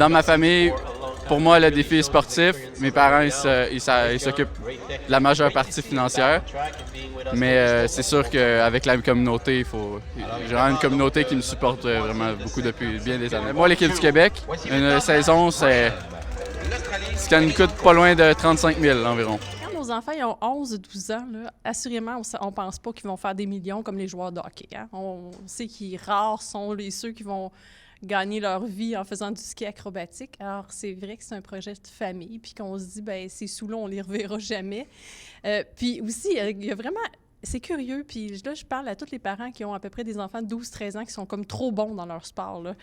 Dans ma famille, pour moi, le défi est sportif. Mes parents, ils s'occupent de la majeure partie financière. Mais c'est sûr qu'avec la communauté, j'ai vraiment une communauté qui me supporte vraiment beaucoup depuis bien des années. Moi, l'équipe du Québec, une saison, c'est ce qui nous coûte pas loin de 35 000 environ. Quand nos enfants ils ont 11-12 ans, là, assurément, on ne pense pas qu'ils vont faire des millions comme les joueurs de hockey. Hein? On sait qu'ils rares sont ceux qui vont gagner leur vie en faisant du ski acrobatique. Alors, c'est vrai que c'est un projet de famille, puis qu'on se dit, bien, ces sous-là, on les reverra jamais. Puis aussi, il y a vraiment... C'est curieux, puis là, je parle à tous les parents qui ont à peu près des enfants de 12-13 ans qui sont comme trop bons dans leur sport, là.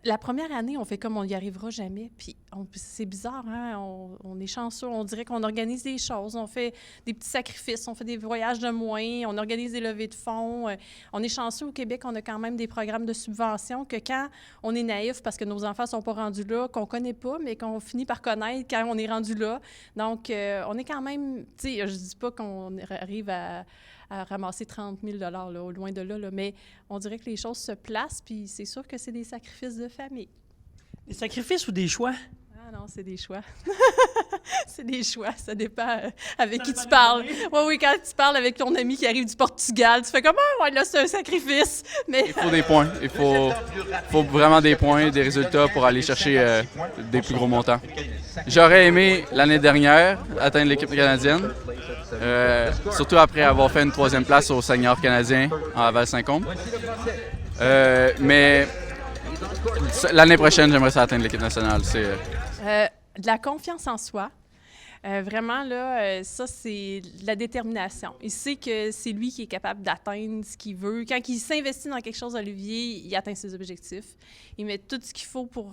La première année, on fait comme on n'y arrivera jamais. Puis c'est bizarre, hein? On est chanceux. On dirait qu'on organise des choses. On fait des petits sacrifices. On fait des voyages de moins. On organise des levées de fonds. On est chanceux au Québec. On a quand même des programmes de subvention que quand on est naïf parce que nos enfants ne sont pas rendus là, qu'on ne connaît pas, mais qu'on finit par connaître quand on est rendu là. Donc, on est quand même... Tu sais, je ne dis pas qu'on arrive à ramasser 30 000 là, au loin de là, mais on dirait que les choses se placent, puis c'est sûr que c'est des sacrifices de famille. Des sacrifices ou des choix? Ah non, c'est des choix. C'est des choix, ça dépend avec qui tu parles. Oui, quand tu parles avec ton ami qui arrive du Portugal, tu fais comme « Ah, ouais, là, c'est un sacrifice! » Mais... Il faut des points. Il faut vraiment des points, des résultats pour aller chercher des plus gros montants. J'aurais aimé, l'année dernière, atteindre l'équipe canadienne. Surtout après avoir fait une 3e place au senior canadien en Val-Saint-Côme. Mais l'année prochaine, j'aimerais ça atteindre l'équipe nationale. De la confiance en soi. Vraiment, là, ça, c'est de la détermination. Il sait que c'est lui qui est capable d'atteindre ce qu'il veut. Quand il s'investit dans quelque chose, Olivier, il atteint ses objectifs. Il met tout ce qu'il faut pour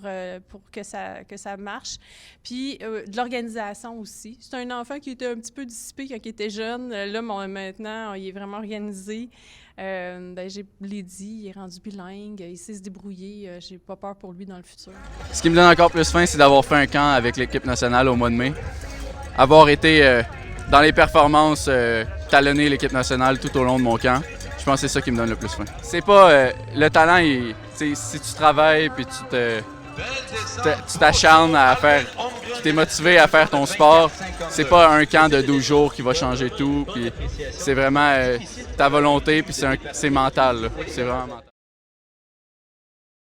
que ça marche. Puis, de l'organisation aussi. C'est un enfant qui était un petit peu dissipé quand il était jeune. Là, maintenant, il est vraiment organisé. Je l'ai dit, il est rendu bilingue, il sait se débrouiller. J'ai pas peur pour lui dans le futur. Ce qui me donne encore plus faim, c'est d'avoir fait un camp avec l'équipe nationale au mois de mai. Avoir été dans les performances, talonner l'équipe nationale tout au long de mon camp, je pense que c'est ça qui me donne le plus faim. C'est pas le talent, si tu travailles puis tu t'acharnes à faire, tu es motivé à faire ton sport, c'est pas un camp de 12 jours qui va changer tout, puis c'est vraiment ta volonté puis c'est mental, là. C'est vraiment mental.